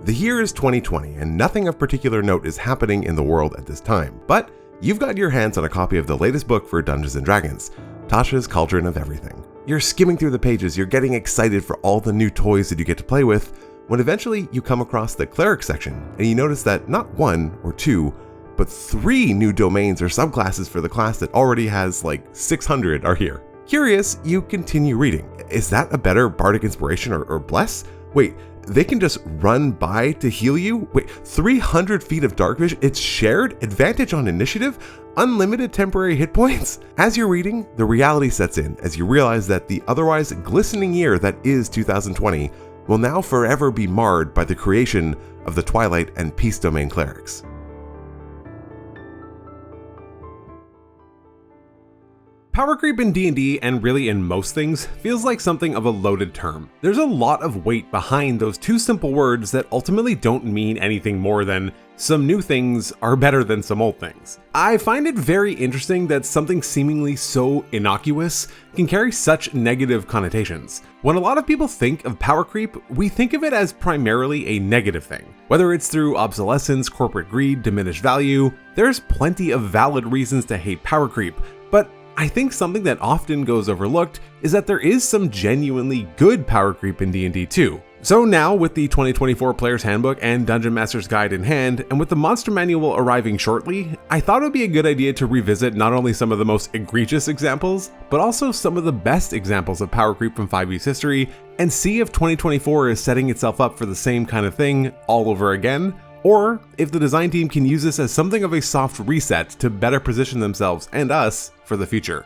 The year is 2020 and nothing of particular note is happening in the world at this time, but you've got your hands on a copy of the latest book for Dungeons & Dragons, Tasha's Cauldron of Everything. You're skimming through the pages, you're getting excited for all the new toys that you get to play with, when eventually you come across the cleric section and you notice that not 1 or 2, but 3 new domains or subclasses for the class that already has like 600 are here. Curious, you continue reading. Is that a better bardic inspiration or bless? Wait, they can just run by to heal you? Wait, 300 feet of dark vision? It's shared? Advantage on initiative? Unlimited temporary hit points? As you're reading, the reality sets in as you realize that the otherwise glistening year that is 2020 will now forever be marred by the creation of the Twilight and Peace domain clerics. Power creep in D&D, and really in most things, feels like something of a loaded term. There's a lot of weight behind those two simple words that ultimately don't mean anything more than some new things are better than some old things. I find it very interesting that something seemingly so innocuous can carry such negative connotations. When a lot of people think of power creep, we think of it as primarily a negative thing. Whether it's through obsolescence, corporate greed, diminished value, there's plenty of valid reasons to hate power creep, but I think something that often goes overlooked is that there is some genuinely good power creep in D&D too. So now, with the 2024 Player's Handbook and Dungeon Master's Guide in hand, and with the Monster Manual arriving shortly, I thought it would be a good idea to revisit not only some of the most egregious examples, but also some of the best examples of power creep from 5e's history, and see if 2024 is setting itself up for the same kind of thing all over again, or if the design team can use this as something of a soft reset to better position themselves and us for the future.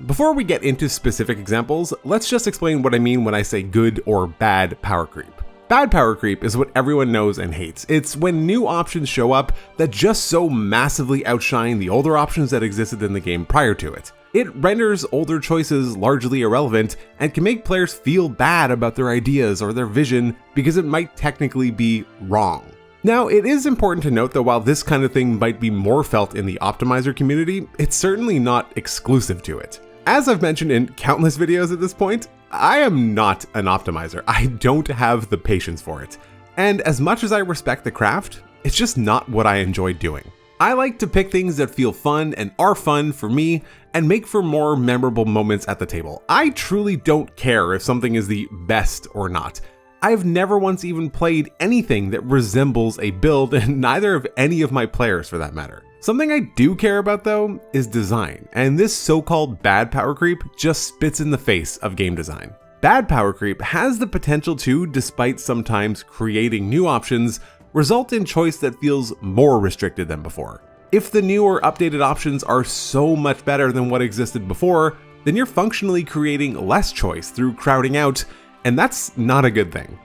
Before we get into specific examples, let's just explain what I mean when I say good or bad power creep. Bad power creep is what everyone knows and hates. It's when new options show up that just so massively outshine the older options that existed in the game prior to it. It renders older choices largely irrelevant and can make players feel bad about their ideas or their vision because it might technically be wrong. Now, it is important to note that while this kind of thing might be more felt in the optimizer community, it's certainly not exclusive to it. As I've mentioned in countless videos at this point, I am not an optimizer. I don't have the patience for it. And as much as I respect the craft, it's just not what I enjoy doing. I like to pick things that feel fun and are fun for me and make for more memorable moments at the table. I truly don't care if something is the best or not. I've never once even played anything that resembles a build, and neither of any of my players for that matter. Something I do care about though is design, and this so-called bad power creep just spits in the face of game design. Bad power creep has the potential to, despite sometimes creating new options, result in choice that feels more restricted than before. If the new or updated options are so much better than what existed before, then you're functionally creating less choice through crowding out, and that's not a good thing.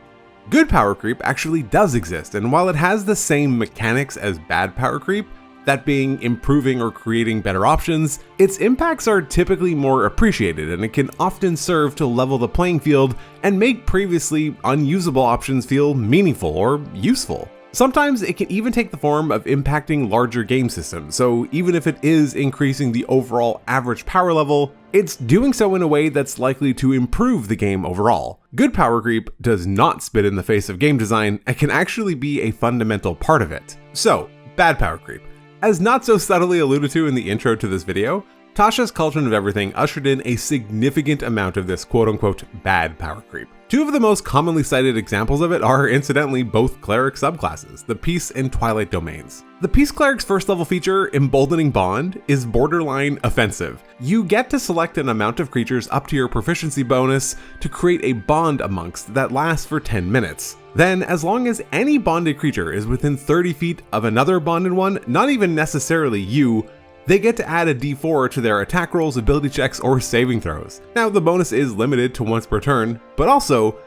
Good power creep actually does exist, and while it has the same mechanics as bad power creep, that being improving or creating better options, its impacts are typically more appreciated, and it can often serve to level the playing field and make previously unusable options feel meaningful or useful. Sometimes it can even take the form of impacting larger game systems, so even if it is increasing the overall average power level, it's doing so in a way that's likely to improve the game overall. Good power creep does not spit in the face of game design and can actually be a fundamental part of it. So, bad power creep. As not so subtly alluded to in the intro to this video, Tasha's Cauldron of Everything ushered in a significant amount of this quote-unquote bad power creep. Two of the most commonly cited examples of it are incidentally both cleric subclasses, the Peace and Twilight domains. The Peace Cleric's first level feature, Emboldening Bond, is borderline offensive. You get to select an amount of creatures up to your proficiency bonus to create a bond amongst that lasts for 10 minutes. Then, as long as any bonded creature is within 30 feet of another bonded one, not even necessarily you, they get to add a d4 to their attack rolls, ability checks, or saving throws. Now, the bonus is limited to once per turn, but also,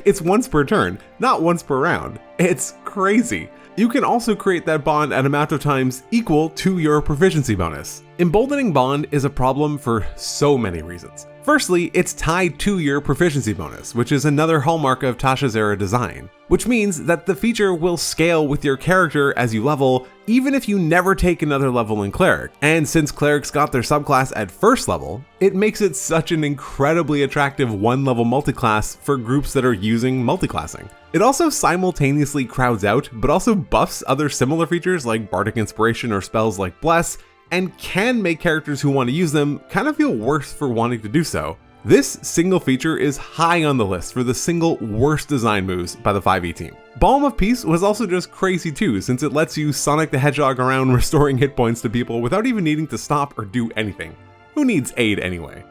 it's once per turn, not once per round. It's crazy. You can also create that bond an amount of times equal to your proficiency bonus. Emboldening Bond is a problem for so many reasons. Firstly, it's tied to your proficiency bonus, which is another hallmark of Tasha's era design, which means that the feature will scale with your character as you level, even if you never take another level in Cleric. And since Clerics got their subclass at first level, it makes it such an incredibly attractive one-level multiclass for groups that are using multiclassing. It also simultaneously crowds out, but also buffs other similar features like Bardic Inspiration or spells like Bless, and can make characters who want to use them kind of feel worse for wanting to do so. This single feature is high on the list for the single worst design moves by the 5e team. Balm of Peace was also just crazy too, since it lets you Sonic the Hedgehog around restoring hit points to people without even needing to stop or do anything. Who needs aid anyway?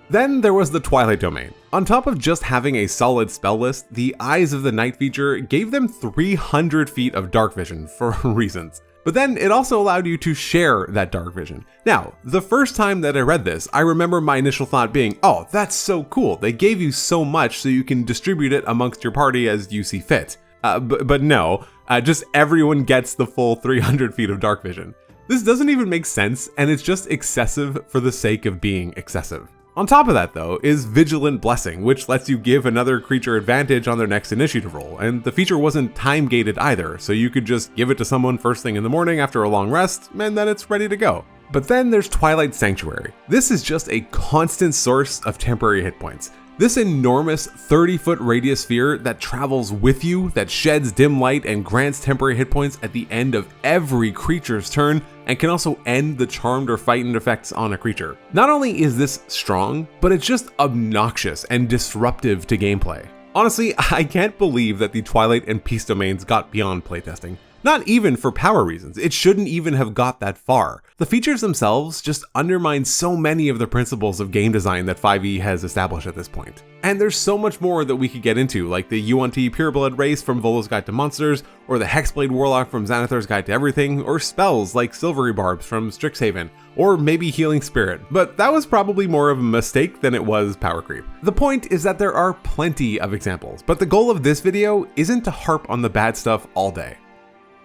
Then there was the Twilight domain. On top of just having a solid spell list, the Eyes of the Night feature gave them 300 feet of dark vision for reasons. But then it also allowed you to share that dark vision. Now, the first time that I read this, I remember my initial thought being, oh, that's so cool. They gave you so much so you can distribute it amongst your party as you see fit. But no, just everyone gets the full 300 feet of dark vision. This doesn't even make sense, and it's just excessive for the sake of being excessive. On top of that though, is Vigilant Blessing, which lets you give another creature advantage on their next initiative roll, and the feature wasn't time gated either, so you could just give it to someone first thing in the morning after a long rest, and then it's ready to go. But then there's Twilight Sanctuary. This is just a constant source of temporary hit points. This enormous 30-foot radius sphere that travels with you, that sheds dim light and grants temporary hit points at the end of every creature's turn, and can also end the charmed or frightened effects on a creature. Not only is this strong, but it's just obnoxious and disruptive to gameplay. Honestly, I can't believe that the Twilight and Peace domains got beyond playtesting. Not even for power reasons, it shouldn't even have got that far. The features themselves just undermine so many of the principles of game design that 5e has established at this point. And there's so much more that we could get into, like the Yuan-Ti Pureblood race from Volo's Guide to Monsters, or the Hexblade Warlock from Xanathar's Guide to Everything, or spells like Silvery Barbs from Strixhaven, or maybe Healing Spirit, but that was probably more of a mistake than it was power creep. The point is that there are plenty of examples, but the goal of this video isn't to harp on the bad stuff all day.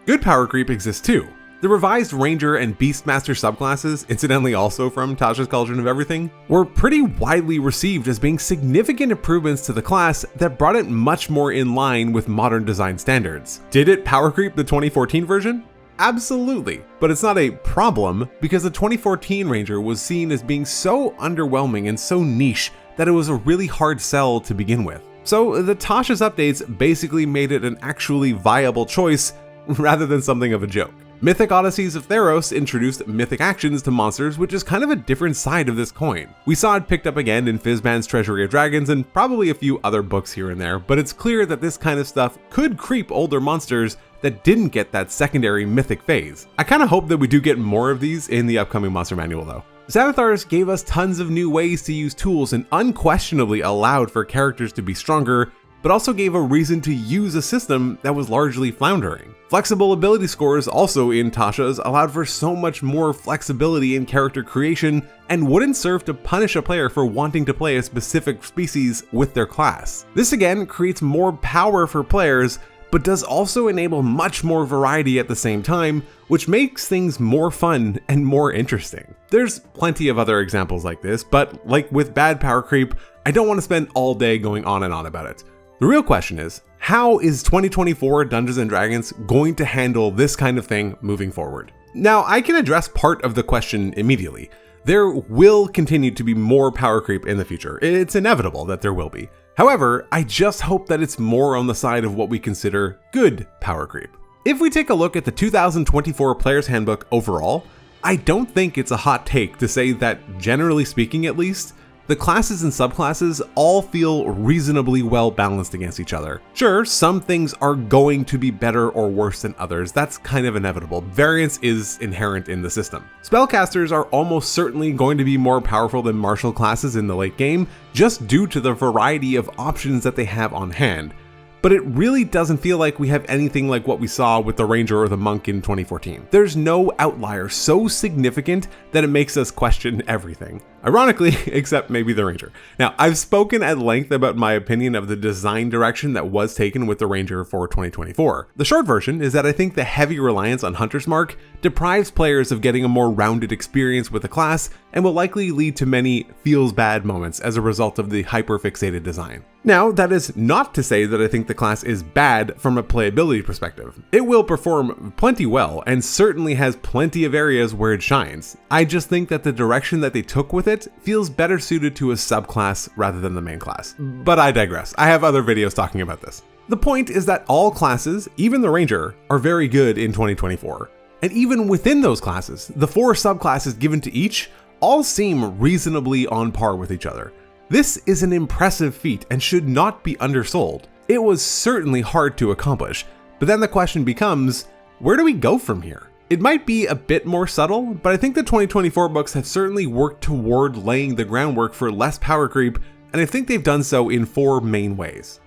Good power creep exists too. The revised Ranger and Beastmaster subclasses, incidentally also from Tasha's Cauldron of Everything, were pretty widely received as being significant improvements to the class that brought it much more in line with modern design standards. Did it power creep the 2014 version? Absolutely, but it's not a problem because the 2014 Ranger was seen as being so underwhelming and so niche that it was a really hard sell to begin with. So the Tasha's updates basically made it an actually viable choice rather than something of a joke. Mythic Odysseys of Theros introduced mythic actions to monsters, which is kind of a different side of this coin. We saw it picked up again in Fizban's Treasury of Dragons and probably a few other books here and there, but it's clear that this kind of stuff could creep older monsters that didn't get that secondary mythic phase. I kind of hope that we do get more of these in the upcoming Monster Manual though. Xanathar's gave us tons of new ways to use tools and unquestionably allowed for characters to be stronger, but also gave a reason to use a system that was largely floundering. Flexible ability scores also in Tasha's allowed for so much more flexibility in character creation and wouldn't serve to punish a player for wanting to play a specific species with their class. This again creates more power for players, but does also enable much more variety at the same time, which makes things more fun and more interesting. There's plenty of other examples like this, but like with bad power creep, I don't want to spend all day going on and on about it. The real question is, how is 2024 Dungeons & Dragons going to handle this kind of thing moving forward? Now, I can address part of the question immediately. There will continue to be more power creep in the future. It's inevitable that there will be. However, I just hope that it's more on the side of what we consider good power creep. If we take a look at the 2024 Player's Handbook overall, I don't think it's a hot take to say that, generally speaking at least, the classes and subclasses all feel reasonably well balanced against each other. Sure, some things are going to be better or worse than others, that's kind of inevitable. Variance is inherent in the system. Spellcasters are almost certainly going to be more powerful than martial classes in the late game, just due to the variety of options that they have on hand. But it really doesn't feel like we have anything like what we saw with the Ranger or the Monk in 2014. There's no outlier so significant that it makes us question everything. Ironically, except maybe the Ranger. Now, I've spoken at length about my opinion of the design direction that was taken with the Ranger for 2024. The short version is that I think the heavy reliance on Hunter's Mark deprives players of getting a more rounded experience with the class and will likely lead to many feels bad moments as a result of the hyper-fixated design. Now, that is not to say that I think the class is bad from a playability perspective. It will perform plenty well and certainly has plenty of areas where it shines. I just think that the direction that they took with it feels better suited to a subclass rather than the main class. But I digress. I have other videos talking about this. The point is that all classes, even the Ranger, are very good in 2024. And even within those classes, the 4 subclasses given to each all seem reasonably on par with each other. This is an impressive feat and should not be undersold. It was certainly hard to accomplish, but then the question becomes, where do we go from here? It might be a bit more subtle, but I think the 2024 books have certainly worked toward laying the groundwork for less power creep, and I think they've done so in 4 main ways.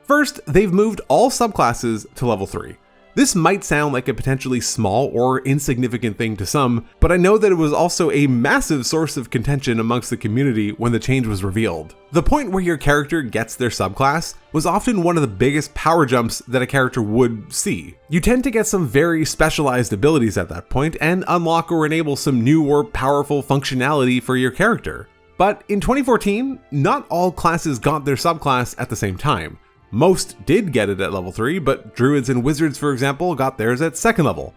First, they've moved all subclasses to level 3. This might sound like a potentially small or insignificant thing to some, but I know that it was also a massive source of contention amongst the community when the change was revealed. The point where your character gets their subclass was often one of the biggest power jumps that a character would see. You tend to get some very specialized abilities at that point and unlock or enable some new or powerful functionality for your character. But in 2014, not all classes got their subclass at the same time. Most did get it at level 3, but druids and wizards, for example, got theirs at 2nd level.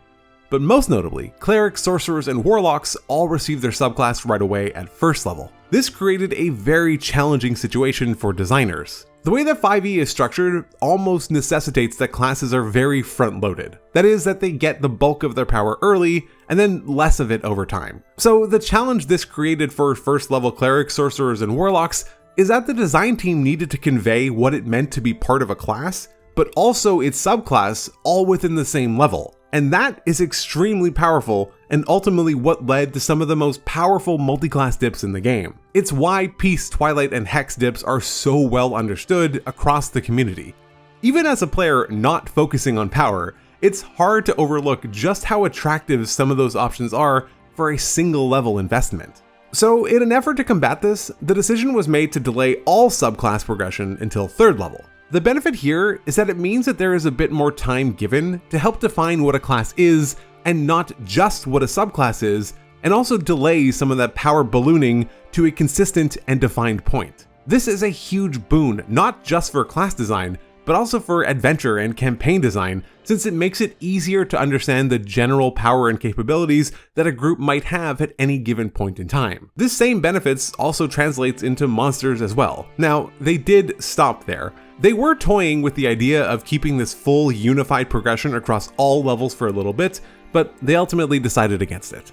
But most notably, clerics, sorcerers, and warlocks all received their subclass right away at 1st level. This created a very challenging situation for designers. The way that 5e is structured almost necessitates that classes are very front-loaded. That is, that they get the bulk of their power early, and then less of it over time. So the challenge this created for 1st level clerics, sorcerers, and warlocks is that the design team needed to convey what it meant to be part of a class, but also its subclass all within the same level. And that is extremely powerful and ultimately what led to some of the most powerful multi-class dips in the game. It's why Peace, Twilight, and Hex dips are so well understood across the community. Even as a player not focusing on power, it's hard to overlook just how attractive some of those options are for a single level investment. So in an effort to combat this, the decision was made to delay all subclass progression until 3rd level. The benefit here is that it means that there is a bit more time given to help define what a class is and not just what a subclass is, and also delay some of that power ballooning to a consistent and defined point. This is a huge boon, not just for class design, but also for adventure and campaign design, since it makes it easier to understand the general power and capabilities that a group might have at any given point in time. This same benefits also translates into monsters as well. Now, they did stop there. They were toying with the idea of keeping this full unified progression across all levels for a little bit, but they ultimately decided against it.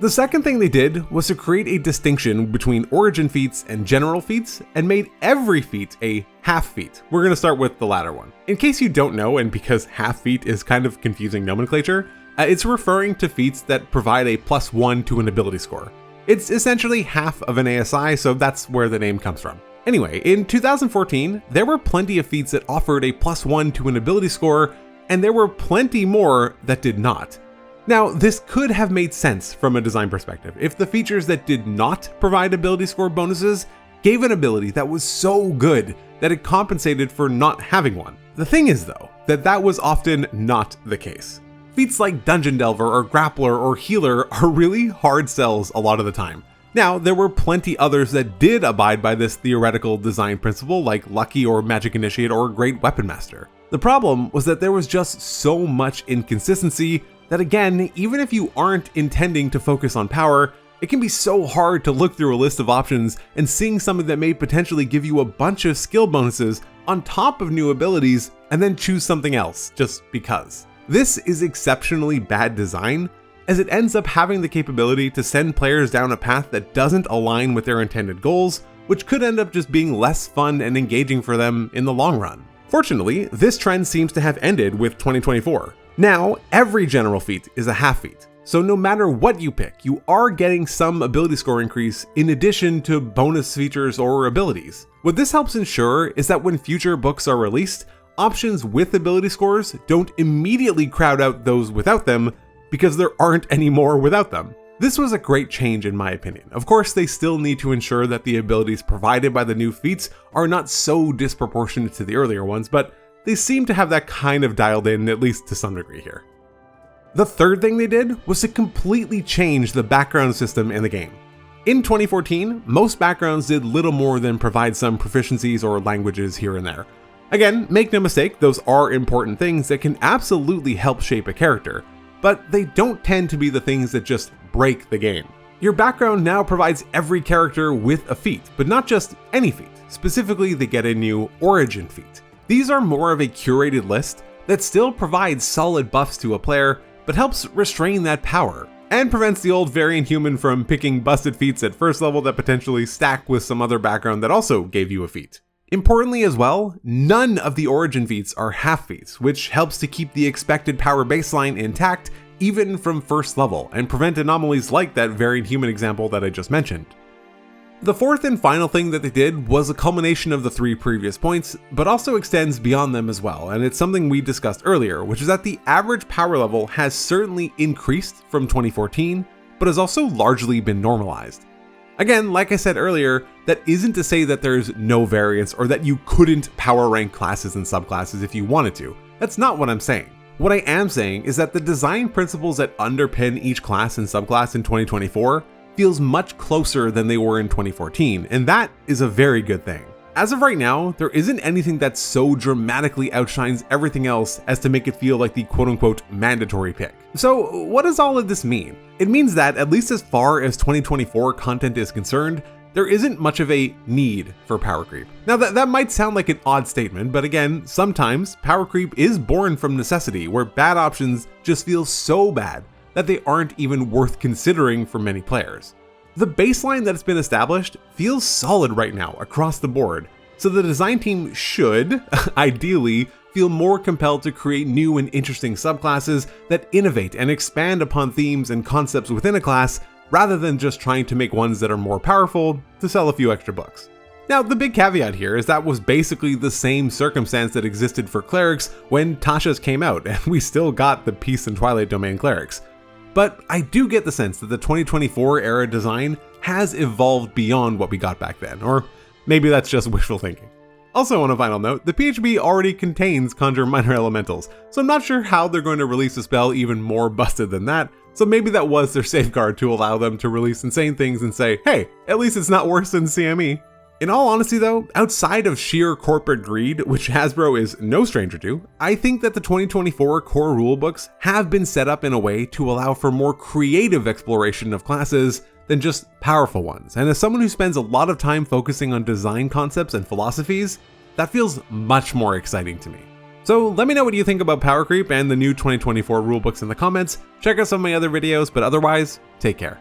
The second thing they did was to create a distinction between origin feats and general feats and made every feat a half feat. We're going to start with the latter one. In case you don't know, and because half feat is kind of confusing nomenclature, it's referring to feats that provide a +1 to an ability score. It's essentially half of an ASI, so that's where the name comes from. Anyway, in 2014, there were plenty of feats that offered a +1 to an ability score, and there were plenty more that did not. Now, this could have made sense from a design perspective if the features that did not provide ability score bonuses gave an ability that was so good that it compensated for not having one. The thing is though, that was often not the case. Feats like Dungeon Delver or Grappler or Healer are really hard sells a lot of the time. Now, there were plenty others that did abide by this theoretical design principle like Lucky or Magic Initiate or Great Weapon Master. The problem was that there was just so much inconsistency that again, even if you aren't intending to focus on power, it can be so hard to look through a list of options and seeing something that may potentially give you a bunch of skill bonuses on top of new abilities and then choose something else just because. This is exceptionally bad design, as it ends up having the capability to send players down a path that doesn't align with their intended goals, which could end up just being less fun and engaging for them in the long run. Fortunately, this trend seems to have ended with 2024. Now, every general feat is a half feat, so no matter what you pick, you are getting some ability score increase in addition to bonus features or abilities. What this helps ensure is that when future books are released, options with ability scores don't immediately crowd out those without them because there aren't any more without them. This was a great change in my opinion. Of course, they still need to ensure that the abilities provided by the new feats are not so disproportionate to the earlier ones, but they seem to have that kind of dialed in, at least to some degree here. The third thing they did was to completely change the background system in the game. In 2014, most backgrounds did little more than provide some proficiencies or languages here and there. Again, make no mistake, those are important things that can absolutely help shape a character, but they don't tend to be the things that just break the game. Your background now provides every character with a feat, but not just any feat. Specifically, they get a new origin feat. These are more of a curated list that still provides solid buffs to a player, but helps restrain that power, and prevents the old variant human from picking busted feats at first level that potentially stack with some other background that also gave you a feat. Importantly as well, none of the origin feats are half feats, which helps to keep the expected power baseline intact even from first level, and prevent anomalies like that variant human example that I just mentioned. The fourth and final thing that they did was a culmination of the 3 previous points, but also extends beyond them as well, and it's something we discussed earlier, which is that the average power level has certainly increased from 2014, but has also largely been normalized. Again, like I said earlier, that isn't to say that there's no variance or that you couldn't power rank classes and subclasses if you wanted to. That's not what I'm saying. What I am saying is that the design principles that underpin each class and subclass in 2024 feels much closer than they were in 2014, and that is a very good thing. As of right now, there isn't anything that so dramatically outshines everything else as to make it feel like the quote-unquote mandatory pick. So what does all of this mean? It means that, at least as far as 2024 content is concerned, there isn't much of a need for power creep. Now that might sound like an odd statement, but again, sometimes power creep is born from necessity, where bad options just feel so bad that they aren't even worth considering for many players. The baseline that's been established feels solid right now across the board, so the design team should, ideally, feel more compelled to create new and interesting subclasses that innovate and expand upon themes and concepts within a class, rather than just trying to make ones that are more powerful to sell a few extra books. Now, the big caveat here is that was basically the same circumstance that existed for clerics when Tasha's came out, and we still got the Peace and Twilight Domain clerics. But I do get the sense that the 2024 era design has evolved beyond what we got back then, or maybe that's just wishful thinking. Also, on a final note, the PHB already contains Conjure Minor Elementals, so I'm not sure how they're going to release a spell even more busted than that, so maybe that was their safeguard to allow them to release insane things and say, hey, at least it's not worse than CME. In all honesty though, outside of sheer corporate greed, which Hasbro is no stranger to, I think that the 2024 core rulebooks have been set up in a way to allow for more creative exploration of classes than just powerful ones. And as someone who spends a lot of time focusing on design concepts and philosophies, that feels much more exciting to me. So let me know what you think about power creep and the new 2024 rulebooks in the comments. Check out some of my other videos, but otherwise, take care.